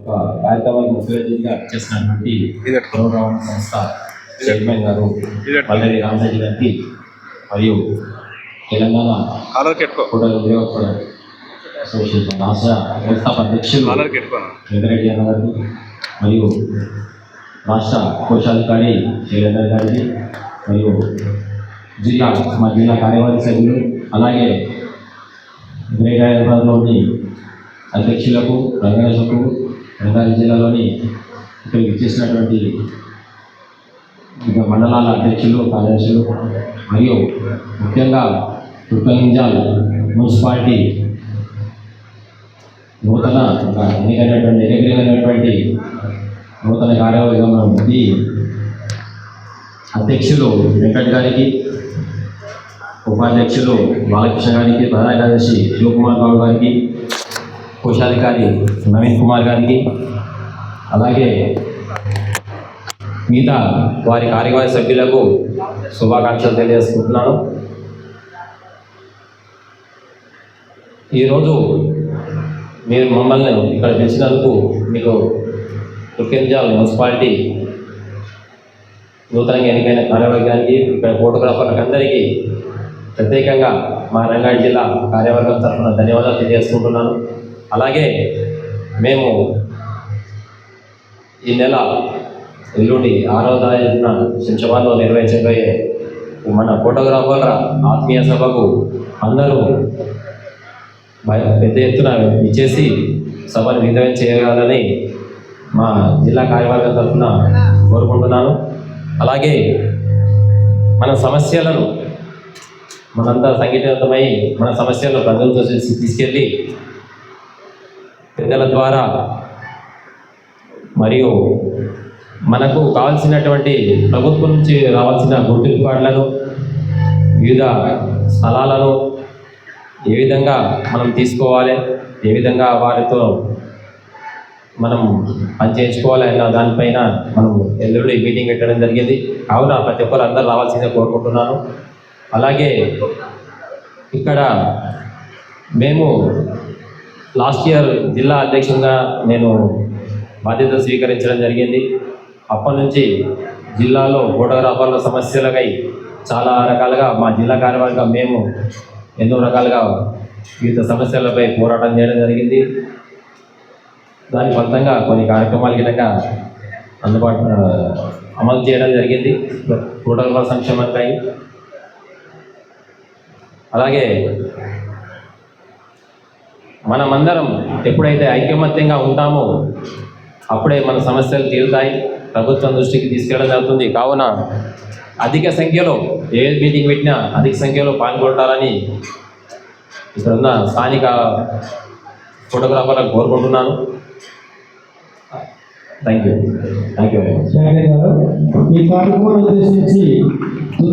ఒక కార్యక్రమానికి ముఖ్య అతిథిగా చేసినటువంటి గౌరవ సంస్థ చైర్మన్ గారు మల్లెడి రామరాజు గారికి మరియు తెలంగాణ అసోసియేషన్ రాష్ట్ర వ్యవస్థాపక అధ్యక్షులు వెంకరెడ్డి అన్న గారికి మరియు రాష్ట్ర కోశాధికారి శైలేందర్ గారికి మరియు మా జిల్లా కార్యవర్గ సభ్యులు అలాగే గ్రేటర్ హైదరాబాద్లోని అధ్యక్షులకు రంగాలకు రంగారెడ్డి జిల్లాలోని ఇక్కడికి ఇచ్చేసినటువంటి మండలాల అధ్యక్షులు కార్యదర్శులు మరియు ముఖ్యంగా తుర్కలింజాల్ మున్సిపాలిటీ నూతన ఎన్నికైనటువంటి నూతన కార్యవర్గంలో ఉంది అధ్యక్షులు వెంకట్ గారికి, ఉపాధ్యక్షులు బాలకృష్ణ గారికి, ప్రధాన కార్యదర్శి శివకుమార్ గౌడ్ గారికి, కోశాధికారి నవీన్ కుమార్ గారికి, అలాగే మిగతా వారి కార్యవర్గ సభ్యులకు శుభాకాంక్షలు తెలియజేసుకుంటున్నాను. ఈరోజు మీరు మమ్మల్ని ఇక్కడ పిలిచినందుకు మీకు తుర్కెంజాల్ మున్సిపాలిటీ నూతనంగా ఎన్నికైన కార్యవర్గానికి, ఇక్కడ ఫోటోగ్రాఫర్లకు అందరికీ ప్రత్యేకంగా మా రంగారెడ్డి జిల్లా కార్యవర్గం తరఫున ధన్యవాదాలు తెలియజేసుకుంటున్నాను. అలాగే మేము ఈ నెల ఎల్లుండి 6వ తారీఖున శంషాబాద్లో నిర్వహించబోయే మన ఫోటోగ్రాఫర్ల ఆత్మీయ సభకు అందరూ పెద్ద ఎత్తున ఇచ్చేసి సభను విజయవంతం చేయగలని మా జిల్లా కార్యవర్గం తరఫున కోరుకుంటున్నాను. అలాగే మన సమస్యలను మనంతా సంఘటితమై మన సమస్యలను ప్రజలతో తీసుకెళ్ళి పెద్దల ద్వారా మరియు మనకు కావాల్సినటువంటి ప్రభుత్వం నుంచి రావాల్సిన గుర్తింపు కార్డులను, వివిధ స్థలాలను ఏ విధంగా మనం తీసుకోవాలి, ఏ విధంగా వారితో మనం పనిచేయించుకోవాలి అన్న దానిపైన మనం ఎల్లుండి మీటింగ్ పెట్టడం జరిగింది. కావున ప్రతి ఒక్కరు అందరూ రావాల్సిందే కోరుకుంటున్నాను. అలాగే ఇక్కడ మేము లాస్ట్ ఇయర్ జిల్లా అధ్యక్షునిగా నేను బాధ్యత స్వీకరించడం జరిగింది. అప్పటి నుంచి జిల్లాలో ఫోటోగ్రాఫర్ల సమస్యలకై చాలా రకాలుగా మా జిల్లా కార్యవర్గం మేము ఎన్నో రకాలుగా వివిధ సమస్యలపై పోరాటం చేయడం జరిగింది. దాని ఫలితంగా కొన్ని కార్యక్రమాల కింద అమలు చేయడం జరిగింది ఫోటోగ్రాఫర్ సంక్షేమంపై. అలాగే మనమందరం ఎప్పుడైతే ఐకమత్యంగా ఉంటామో అప్పుడే మన సమస్యలు తీరుతాయి, ప్రభుత్వం దృష్టికి తీసుకెళ్ళడం జరుగుతుంది. కావున అధిక సంఖ్యలో ఏ మీటింగ్ పెట్టినా అధిక సంఖ్యలో పాల్గొంటారని ఇక్కడున్న స్థానిక ఫోటోగ్రాఫర్లకు కోరుకుంటున్నాను. Thank you very much. ఈ కార్యక్రమాన్ని ఉద్దేశించి